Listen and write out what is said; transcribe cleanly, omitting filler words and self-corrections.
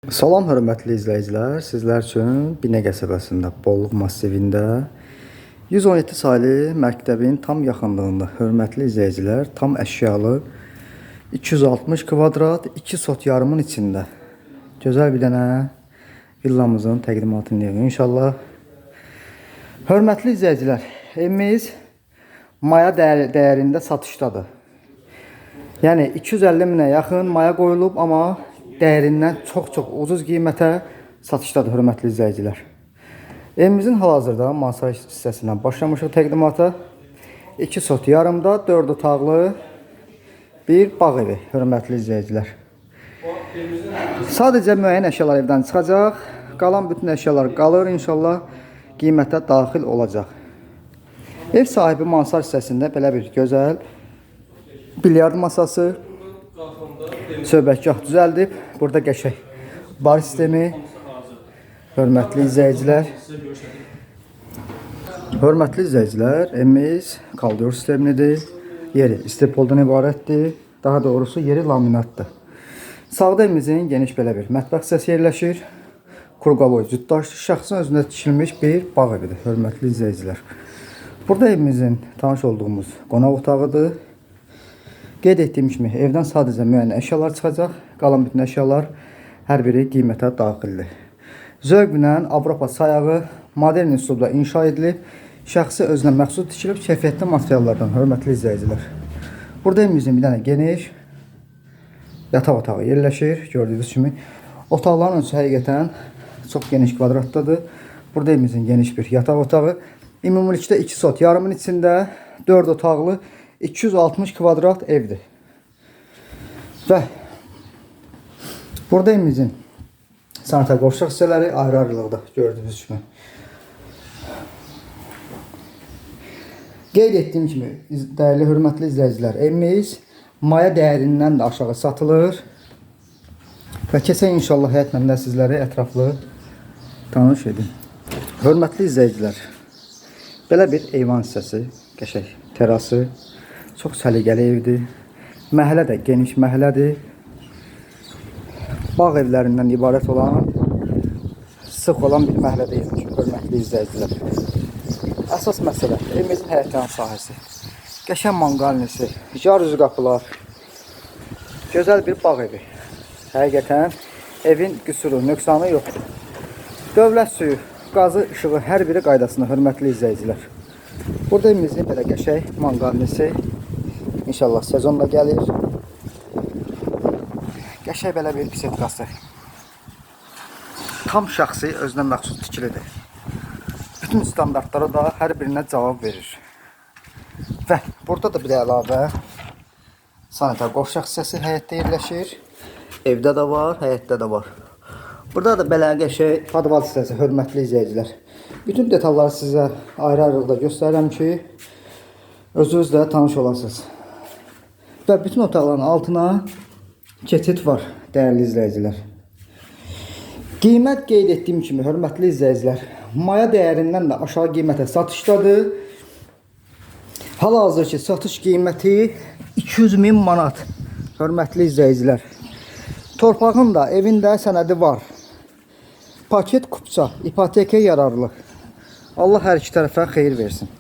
Salam hörmətli izləyicilər, sizlər üçün Binə qəsəbəsində, Bolluq massivində 117 saylı məktəbin tam yaxınlığında hörmətli izləyicilər, tam əşyalı 260 kvadrat, 2 sot yarımın içində gözəl bir dənə villamızın təqdimatını edək inşallah. Hörmətli izləyicilər, evimiz maya dəyərində satışdadır. Yəni 250 minə yaxın maya qoyulub, amma dəyərindən çox ucuz qiymətə satışdadır hörmətli izləyicilər. Evimizin hal-hazırda mansar hissəsindən başlamışıq təqdimata. 2 sot yarımda 4 otaqlı bir bağ evi hörmətli izləyicilər. Sadəcə müəyyən əşyalar evdən çıxacaq. Qalan bütün əşyalar qalır inşallah, qiymətə daxil olacaq. Ev sahibi mansar hissəsində belə bir gözəl bilyard masası, söhbətgah düzəldib. Burada qəşəng bar sistemi. Hörmətli izləyicilər, evimiz kaldyor sistemlidir. Yeri istepoldan ibarətdir. Daha doğrusu yeri laminatdır. Sağda evimizin geniş belə bir mətbəx hissəsi yerləşir. Kurqavoy cütdaş şəxsin özündə tikilmiş bir bağ evidir hörmətli izləyicilər. Burada evimizin tanış olduğumuz qonaq otağıdır. Qeyd etdiyim kimi evdən sadəcə müəyyən əşyalar çıxacaq. Qalan bütün əşyalar hər biri qiymətə daxildir. Zövqlə Avropa sayağı modern üslubda inşa edilib. Şəxsi özünə məxsus tikilib keyfiyyətli materiallardan hörmətli izləyicilər. Burada evimizin bir dənə geniş yataq otağı yerləşir. Gördüyünüz kimi otaqların ölçüsü həqiqətən çox geniş kvadratdadır. Burada evimizin geniş bir yataq otağı. Ümumilikdə 2 sot yarımın içində 4 otaqlı 260 kvadrat evdir. Və burada evimizin sanitar qovşaq hissələri ayrı-ayrılıqda gördüyünüz kimi. Qeyd etdiyim kimi, dəyərli hörmətli izləyicilər, evimiz maya dəyərindən də aşağı satılır. Və keçən inşallah həyat məndə sizləri ətraflı tanış edin. Hörmətli izləyicilər, belə bir eyvan hissəsi, qəşəng terası, çox səliqəli evdir. Məhəllə də geniş məhəllədir. Bağ evlərindən ibarət olan, sıx olan bir məhəllədə yerləşir hörmətli izləyicilər. Əsas məsələ evimizin həyətyan sahəsi. Qəşəng manqalnisi, jaruzi qapılar, gözəl bir bağ evi. Həqiqətən evin qüsuru, nöqsanı yoxdur. Dövlət suyu, qazı, işığı hər biri qaydasında hörmətli izləyicilər. Burada evimizin belə qəşəng manqalnisi inşallah sezonda gəlir. Qəşəng belə bir pisetkası. Tam şəxsi özünə məxsus tikilidir. Bütün standartlara da hər birinə cavab verir. Və burada da bir əlavə sanitar qovşaq hissəsi həyətdə yerləşir. Evdə də var, həyətdə də var. Burada da belə qəşəng podval hissəsi hörmətli izləyicilər. Bütün detalları sizə ayrı-ayrılıqda göstərirəm ki, özünüz də tanış olasınız. Və bütün otaqların altına keçid var, dəyərli izləyicilər. Qiymət qeyd etdiyim kimi, hörmətli izləyicilər, maya dəyərindən də aşağı qiymətə satışdadır. Hal-hazır ki, satış qiyməti 200.000 manat, hörmətli izləyicilər. Torpağın da, evin də sənədi var. Paket kupça, ipotekə yararlı. Allah hər iki tərəfə xeyir versin.